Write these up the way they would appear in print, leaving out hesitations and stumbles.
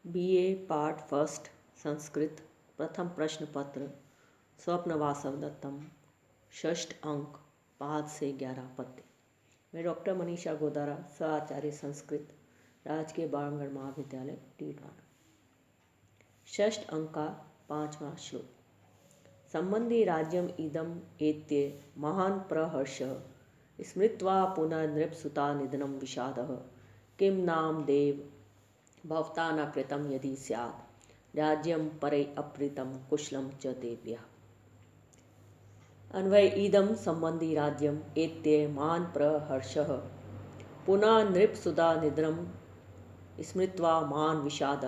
BA part first Sanskrit प्रथम प्रश्न पत्र स्वप्न वासव दत्तम षष्ठ अंक 5 से 11 पद्य। मैं डॉक्टर मनीषा गोदारा सह आचार्य संस्कृत राजकीय बाणगढ़ महाविद्यालय टीटवाना। षष्ठ अंक का 5वां श्लोक। संबंधी राज्यम इदम एत्य महान प्रहर्ष स्मृत्वा पुनः नृपसुता निधनम विषादः किम नाम देव भवता न कृतं यदि स्यात् राज्यम परे अप्रीतम कुशलम च देव्यः। अन्वय इदम संबंधी राज्यम एत्य महान प्रहर्षः पुनः नृपसुधा निधनम स्मृत्वा महान विषाद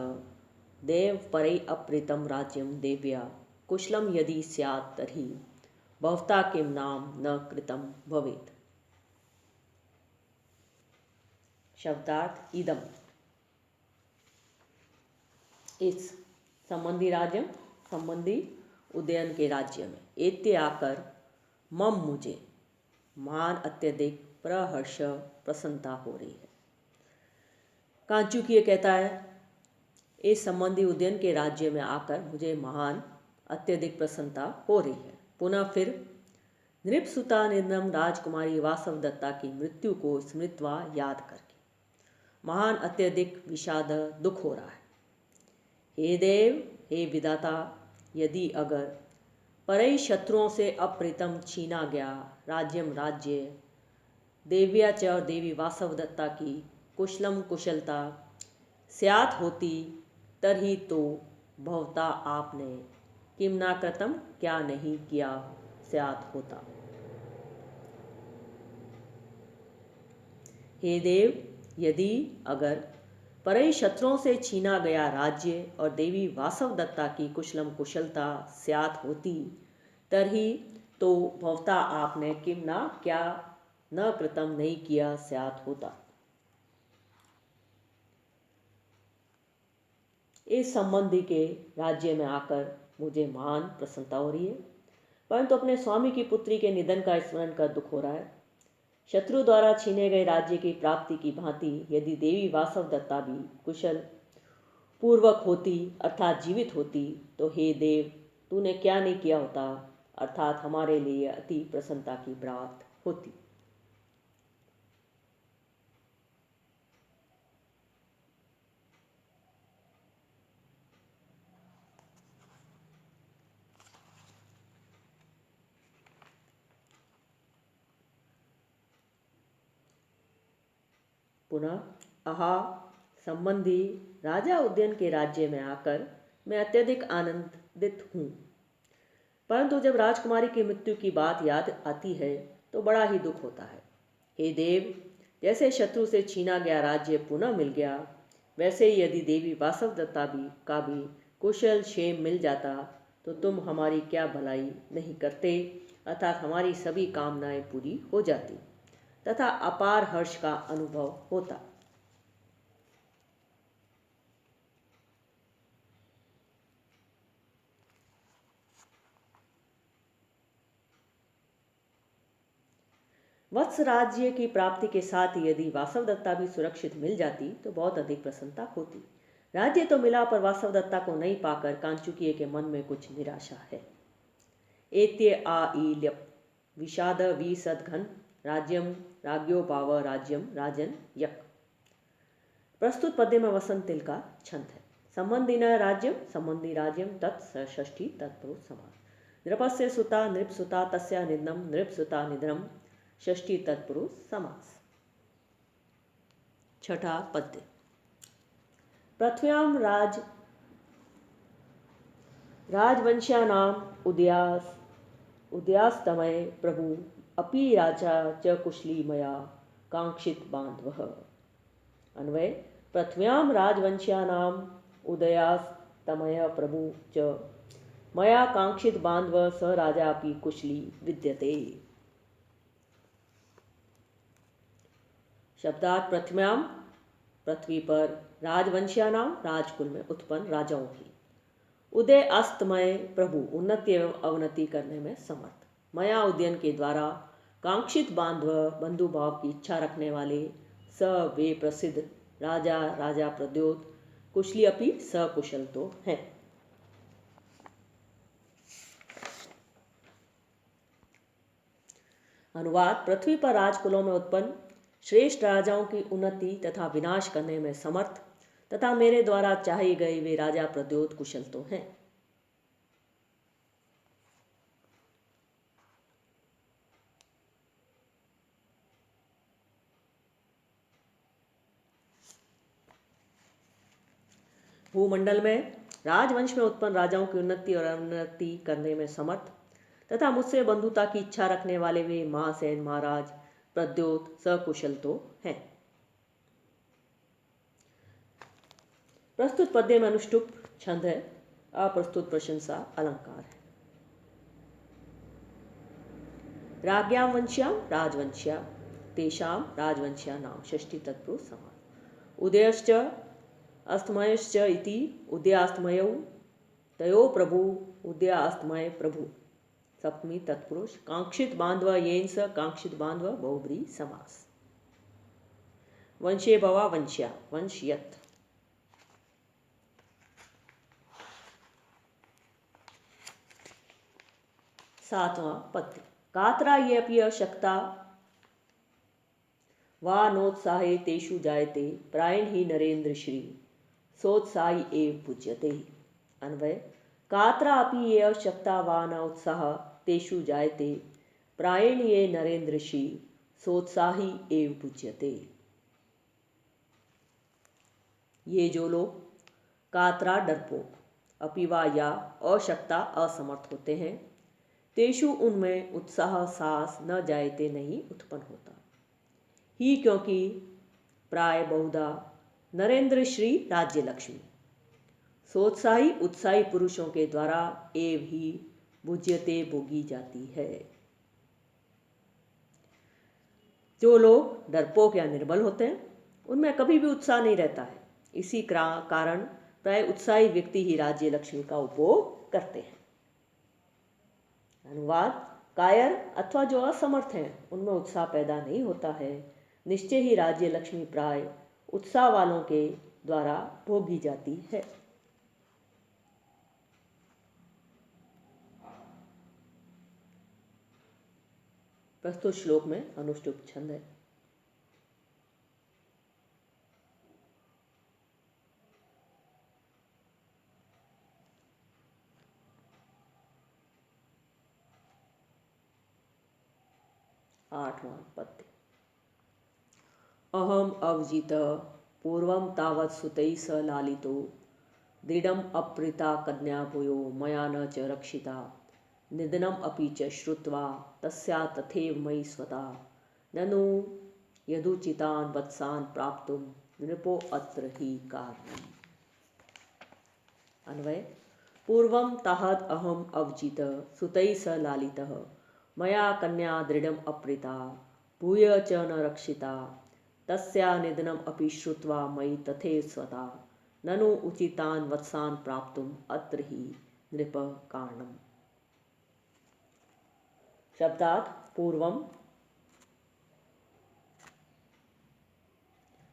देव परे अप्रीतम राज्यम देव्या कुशलम यदि स्यात् तर्हि भवता किम नाम न कृतं भवेत्। शब्दार्थ इदम इस संबंधी राज्य संबंधी उदयन के राज्य में एत्य आकर मम मुझे महान अत्यधिक प्रहर्ष प्रसन्नता हो रही है। कांचुकीय कहता है इस संबंधी उदयन के राज्य में आकर मुझे महान अत्यधिक प्रसन्नता हो रही है। पुनः फिर नृपसुता निधनम राजकुमारी वासव दत्ता की मृत्यु को स्मृत्वा याद करके महान अत्यधिक विषाद दुख हो रहा है। हे देव, हे विधाता, यदि अगर परे शत्रुओं से अप्रीतम छीना गया राज्यम राज्य देव्या च और देवी वासव दत्ता की कुशलम कुशलता स्यात होती तरही तो भवता आपने किम ना कृतम क्या नहीं किया स्यात होता। हे देव, यदि अगर परे शत्रुओं से छीना गया राज्य और देवी वासव दत्ता की कुशलम कुशलता स्यात होती तरही तो भवता आपने किम ना क्या न कृतम नहीं किया स्यात होता। इस संबंधी के राज्य में आकर मुझे महान प्रसन्नता हो रही है, परंतु अपने स्वामी की पुत्री के निधन का स्मरण कर दुख हो रहा है। शत्रु द्वारा छीने गए राज्य की प्राप्ति की भांति यदि देवी वासव दत्ता भी कुशल पूर्वक होती अर्थात जीवित होती तो हे देव तूने क्या नहीं किया होता अर्थात हमारे लिए अति प्रसन्नता की बात होती। पुनः आहा संबंधी राजा उद्यन के राज्य में आकर मैं अत्यधिक आनंदित हूँ, परंतु जब राजकुमारी की मृत्यु की बात याद आती है तो बड़ा ही दुख होता है। हे देव, जैसे शत्रु से छीना गया राज्य पुनः मिल गया वैसे ही यदि देवी वासव दत्ता का भी कुशल क्षेम मिल जाता तो तुम हमारी क्या भलाई नहीं करते अर्थात हमारी सभी कामनाएं पूरी हो जाती तथा अपार हर्ष का अनुभव होता। वत्स राज्य की प्राप्ति के साथ ही यदि वासव दत्ता भी सुरक्षित मिल जाती तो बहुत अधिक प्रसन्नता होती। राज्य तो मिला पर वासव दत्ता को नहीं पाकर कांचुकीय के मन में कुछ निराशा है। एत्य आ ईल्यप विषाद वी सदघन राज्यम राज्यो पाव राज्यम राजन यक। प्रस्तुत पद्य में वसंत तिल का छंद है। संबंधी न राज्यम संबंधी राज्यम तत् षष्ठी तत्पुरुष समास। नृपस्य सुता नृपसुता तस्या निधनम नृपसुता निधनम षष्ठी तत्पुरुष समास। छठा पद्य। पृथ्व्याम राजवंश्यानाम उदयास्तमय प्रभु अपि राजा च कुशली मया कांक्षित बांधवः। अन्वय पृथ्व्याम राजवंश्यानाम उदयास्तमय प्रभु च मया कांक्षित बांधव स राजा अपि कुशली विद्यते। शब्दार्थ पृथ्व्याम पृथ्वी पर राजवंश्यानाम राजकुल में उत्पन्न राजाओं की उदय अस्तमय प्रभु उन्नति एवं अवनति करने में समर्थ मया उदयन के द्वारा कांक्षित बांधव बंधु भाव की इच्छा रखने वाले स वे प्रसिद्ध राजा राजा प्रद्योत कुशली अपि सकुशल तो है। अनुवाद। पृथ्वी पर राजकुलों में उत्पन्न श्रेष्ठ राजाओं की उन्नति तथा विनाश करने में समर्थ तथा मेरे द्वारा चाहे गए वे राजा प्रद्योत कुशल तो हैं। भूमंडल में राजवंश में उत्पन्न राजाओं की उन्नति और अवनति करने में समर्थ तथा मुझसे बंधुता की इच्छा रखने वाले वे महासेन महाराज प्रद्योत सकुशल तो हैं। प्रस्तुत पद्य में अनुष्टुप छंद है, अप्रस्तुत प्रशंसा अलंकार है। राज्ञां वंश्यां राजवंश्या तेषां राजवंश्या नाम षष्ठी तत्पुरुष समास। उदयश्च अस्तमयश्च इति उदयास्तमयौ तयो प्रभु उदयास्तमय प्रभु सप्तमी तत्पुरुष। कांक्षित बांधव येन स कांक्षित बांधव बहुब्री समास। वंशे भवा वंश्या वंश्यत। सातवां पद्य। कात्रा ये अपि अशक्ता वा नोत्साहे तेषु जायते प्रायण ही नरेंद्र श्री सोत्साही एव पूज्यते। अन्वय। कात्रा अपि ये अशक्ता वा न उत्साह तेषु जायते प्रायण ये नरेंद्र श्री सोत्साही एव पूज्यते। ये जो लोग कातरा डरपोक अपि वा या अशक्ता असमर्थ होते हैं तेषु उनमें उत्साह साहस न जायते नहीं उत्पन्न होता ही, क्योंकि प्राय बहुधा नरेंद्र श्री राज्य लक्ष्मी सोत्साही उत्साही पुरुषों के द्वारा एव ही भुज्यते भोगी जाती है। जो लोग डरपोक या निर्बल होते हैं उनमें कभी भी उत्साह नहीं रहता है, इसी कारण प्राय उत्साही व्यक्ति ही राज्य लक्ष्मी का उपभोग करते हैं। अनुवाद। कायर अथवा जो असमर्थ हैं उनमें उत्साह पैदा नहीं होता है, निश्चय ही राज्य लक्ष्मी प्राय उत्साह वालों के द्वारा भोगी जाती है। प्रस्तुत श्लोक में अनुष्टुप छंद है। आठवां पद्य। अहम अवजित पूर्वं तावत् सुतैः स लालितो दृढम् अप्रीता कन्या भूयो मया न च रक्षिता निधनम् अपि च श्रुत्वा तस्या तथैव मयि स्वता ननु यदुचितान् वत्सान् प्राप्तुं नृपो अत्र हि कारणम्। अन्वय। पूर्वं तावत् अहम अवजित सुतैः स लालितः मया कन्या दृढ़म् अप्रीता भूय च न रक्षिता तस्या निधनम् अपि श्रुत्वा मयि तथैव स्वता ननु उचितान् वत्सान् प्राप्तुम् अत्र हि नृप कारणम्। शब्दार्थ। पूर्वम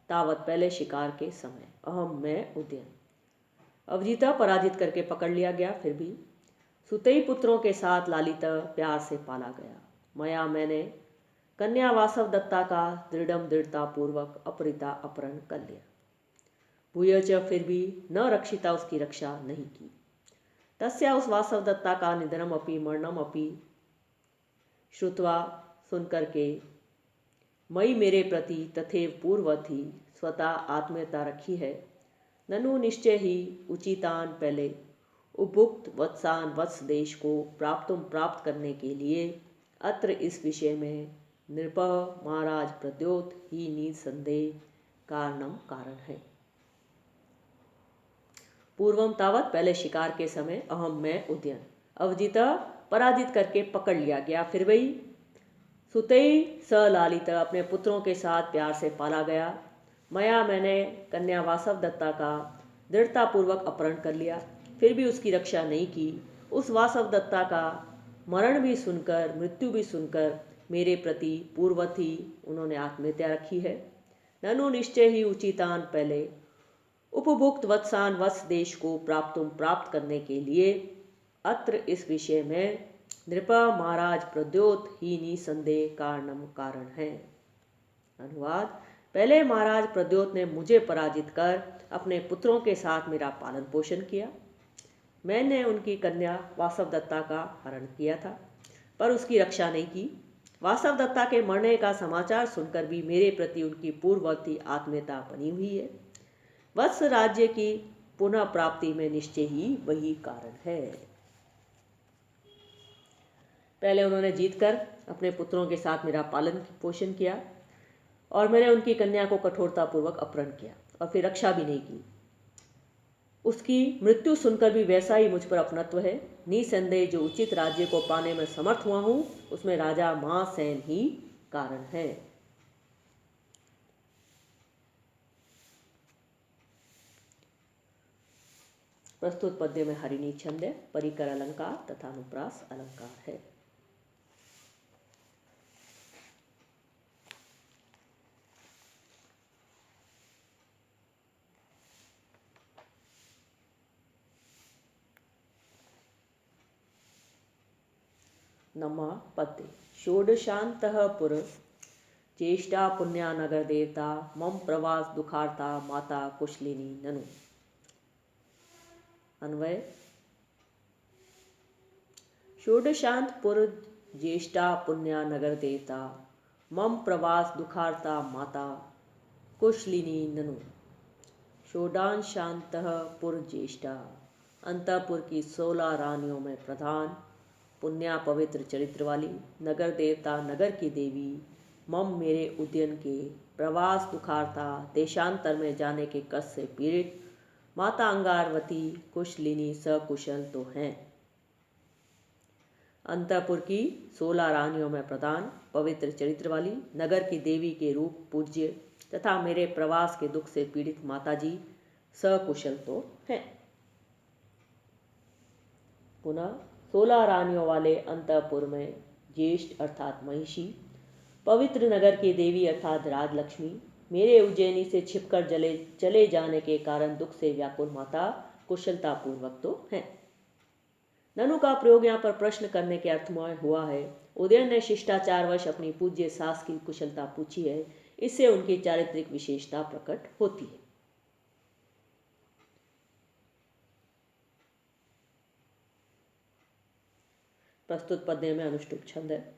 तावत पहले शिकार के समय, अहम मैं उदयन, अवजिता पराजित करके पकड़ लिया गया, फिर भी सुतई पुत्रों के साथ लालिता प्यार से पाला गया, मया मैंने कन्या वासव दत्ता का दृढ़ता पूर्वक अपहृता अपहरण कर लिया, भूयच फिर भी न रक्षिता उसकी रक्षा नहीं की, तस्या उस वासव दत्ता का निधनम अपि मरणम अपि श्रुत्वा सुनकर के मई मेरे प्रति तथैव पूर्ववत ही स्वतः आत्मीयता रखी है, ननु निश्चय ही उचितान पहले उपभुक्त वत्सान वत्स देश को प्राप्त करने के लिए अत्र इस विषय में नृप महाराज प्रद्योत ही निसंदेह कारण है। पूर्वम तावत पहले शिकार के समय, अहम मैं उदयन, अवजिता पराजित करके पकड़ लिया गया, फिर वही सुतई स लालिता अपने पुत्रों के साथ प्यार से पाला गया, मया मैंने कन्या वासव दत्ता का दृढ़तापूर्वक अपहरण कर लिया, फिर भी उसकी रक्षा नहीं की, उस वासव दत्ता का मरण भी सुनकर मृत्यु भी सुनकर मेरे प्रति पूर्ववत ही उन्होंने आत्मीयता रखी है, ननु निश्चय ही उचितान पहले उपभुक्त वत्सान वत्स देश को प्राप्त करने के लिए अत्र इस विषय में नृप महाराज प्रद्योत ही निसंदेह कारण है। अनुवाद। पहले महाराज प्रद्योत ने मुझे पराजित कर अपने पुत्रों के साथ मेरा पालन पोषण किया। मैंने उनकी कन्या वासवदत्ता का हरण किया था, पर उसकी रक्षा नहीं की। वासवदत्ता के मरने का समाचार सुनकर भी मेरे प्रति उनकी पूर्ववर्ती आत्मीयता बनी हुई है। वत्स राज्य की पुनः प्राप्ति में निश्चय ही वही कारण है। पहले उन्होंने जीतकर अपने पुत्रों के साथ मेरा पालन पोषण किया और मैंने उनकी कन्या को कठोरतापूर्वक अपहरण किया और फिर रक्षा भी नहीं की। उसकी मृत्यु सुनकर भी वैसा ही मुझ पर अपनत्व है। निसंदेह जो उचित राज्य को पाने में समर्थ हुआ हूं, उसमें राजा महासेन ही कारण है। प्रस्तुत पद्य में हरिणी छंद है, परिकर अलंकार तथा अनुप्रास अलंकार है। नमः पद्य। षोडशान्तः पुर ज्येष्ठा पुण्या नगर देवता मम प्रवास दुखार्ता माता कुशलिनी ननु। अन्वय। षोडशांतपुर ज्येष्ठा पुण्या नगर देवता मम प्रवास दुखार्ता माता कुशलिनी ननु। षोडशांतः पुर ज्येष्ठा, अंतपुर की 16 रानियों में प्रधान, पुण्या पवित्र चरित्र वाली, नगर देवता नगर की देवी, मम मेरे उद्यन के, प्रवास दुखार्ता देशांतर में जाने के कष्ट से पीड़ित, माता अंगारवती कुशलिनी सकुशल तो हैं। अंतपुर की 16 रानियों में प्रधान, पवित्र चरित्र वाली, नगर की देवी के रूप पूज्य तथा मेरे प्रवास के दुख से पीड़ित माताजी सकुशल तो हैं। पुनः 16 रानियों वाले अंतपुर में ज्येष्ठ अर्थात महिषी, पवित्र नगर की देवी अर्थात राजलक्ष्मी, मेरे उज्जैनी से छिपकर चले जाने के कारण दुख से व्याकुल माता कुशलता पूर्वक तो हैं। ननु का प्रयोग यहाँ पर प्रश्न करने के अर्थ में हुआ है। उदयन ने शिष्टाचारवश अपनी पूज्य सास की कुशलता पूछी है, इससे उनकी चारित्रिक विशेषता प्रकट होती है। प्रस्तुत पद्य में अनुष्टुप छंद है।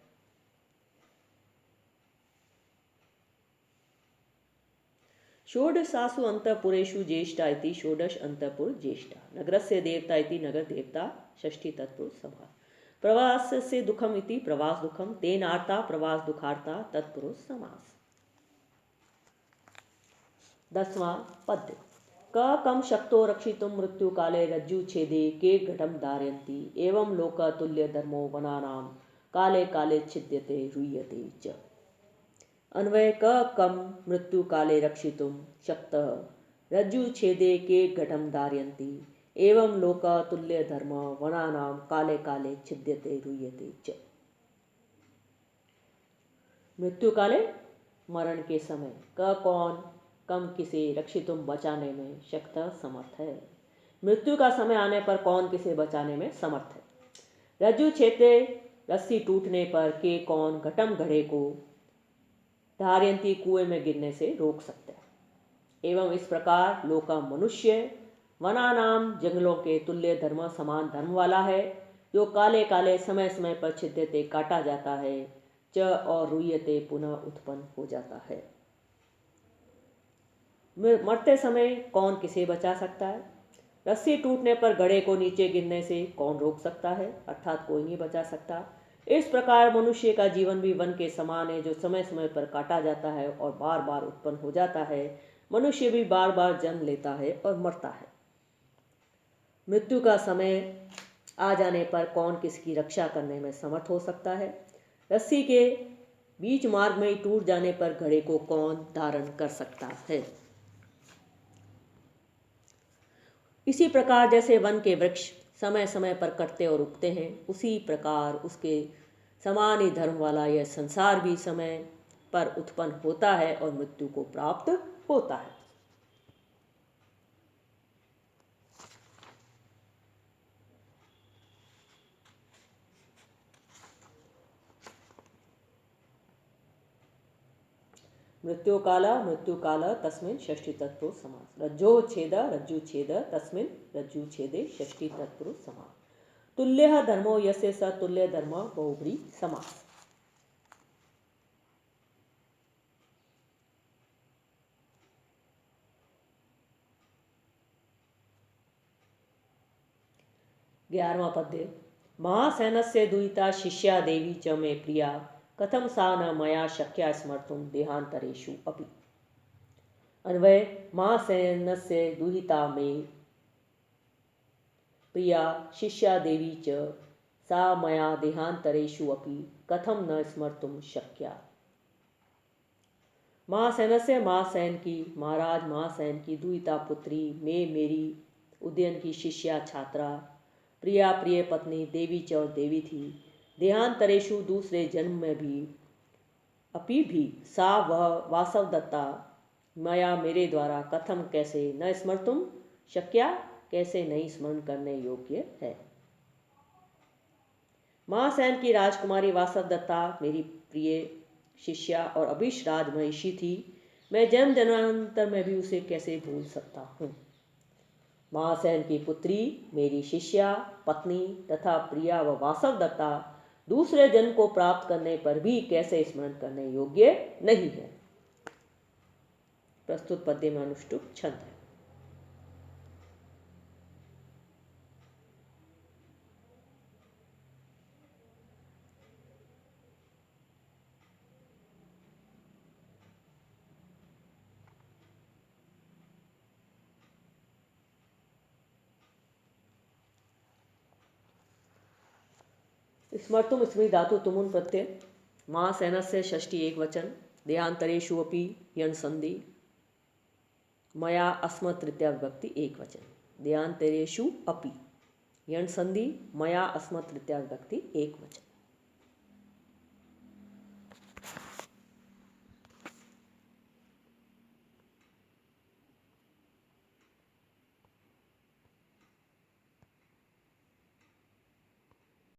षोडशासु अंतपुरेषु ज्येष्ठा इति षोडश अंतपुर ज्येष्ठा, नगरस्य देवता इति नगर देवता, षष्ठी तत्पुरुष समास। प्रवासस्य दुखम इति प्रवास दुखम, तेनार्ता प्रवास दुखार्ता तत्पुरुष समास। 10वां पद्य। क कम शक्तो रक्षितुं मृत्यु काले रज्जु छेदे के घटम धारयन्ति, एवं लोक तुल्य धर्मो वनानां काले काले छिद्यते रुह्यते च। अन्वय। क कम मृत्यु काले रक्षितुं शक्तः रज्जु छेदे के घटम धारयन्ति, एवं लोक तुल्य धर्म वनानां काले काले छिद्यते रुह्यते च। मृत्यु काले मरण के समय, क कौन, कम किसे, रक्षितुम बचाने में, शक्त समर्थ है। मृत्यु का समय आने पर कौन किसे बचाने में समर्थ है। रज्जु छेदे रस्सी टूटने पर के कौन घटम घड़े को धारयंती कुएं में गिरने से रोक सकता है। एवं इस प्रकार लोका मनुष्य वनानाम जंगलों के तुल्य धर्म समान धर्म वाला है, जो काले काले समय समय पर छिद्यते काटा जाता है, च और रुह्यते पुनः उत्पन्न हो जाता है। मरते समय कौन किसे बचा सकता है। रस्सी टूटने पर घड़े को नीचे गिरने से कौन रोक सकता है, अर्थात कोई नहीं बचा सकता। इस प्रकार मनुष्य का जीवन भी वन के समान है, जो समय समय पर काटा जाता है और बार बार उत्पन्न हो जाता है। मनुष्य भी बार बार जन्म लेता है और मरता है। मृत्यु का समय आ जाने पर कौन किसकी रक्षा करने में समर्थ हो सकता है। रस्सी के बीच मार्ग में ही टूट जाने पर घड़े को कौन धारण कर सकता है। इसी प्रकार जैसे वन के वृक्ष समय समय पर कटते और उगते हैं, उसी प्रकार उसके समान ही धर्म वाला यह संसार भी समय पर उत्पन्न होता है और मृत्यु को प्राप्त होता है। मृत्युकाल तस्मिन् षष्ठी तत्पुरुष समास। रज्जुच्छेद तस्मिन् रज्जुच्छेदे षष्ठी तत्पुरुष समास। तुल्यः धर्मो यस्य स तुल्य धर्म बहुब्री समास। ग्यारहवां पद्य। महासेनस्य दुहिता शिष्या देवी च मे प्रिया कथम सा न मया शक्या स्मर्तुं देहांतरेषु अपि। अन्वय। महासेनस्य दुहिता मे प्रिया शिष्या देवी च सा मया देहांतरेषु अपि कथम न स्मर्तुं शक्या। महासेनस्य महासेन की महाराज महासेन की दुहिता पुत्री में मेरी उदयन की शिष्या छात्रा प्रिया प्रिय पत्नी देवी च देवी थी। देहांतरेषु दूसरे जन्म में भी अपि भी सा वह वासवदत्ता मया मेरे द्वारा कथम कैसे न स्मर्तुम शक्या कैसे नहीं स्मरण करने योग्य है। महासेन की राजकुमारी वासवदत्ता मेरी प्रिय शिष्या और अभिष राज महिषी थी। मैं जन्म जन्मांतर में भी उसे कैसे भूल सकता हूँ। महासेन की पुत्री मेरी शिष्या पत्नी तथा प्रिया व वासवदत्ता दूसरे जन्म को प्राप्त करने पर भी कैसे स्मरण करने योग्य नहीं है। प्रस्तुत पद्य में अनुष्टुप छंद है। स्मर्तुम स्मृति धातु तुमुन प्रत्यय। महासेनस्य षष्ठी एक वचन। देहांतरेषु अपि यण संधि। मया अस्मत् तृतीया विभक्ति एक वचन। देहांतरेषु अपि यण संधि मया अस्मत् तृतीया विभक्ति एक वचन।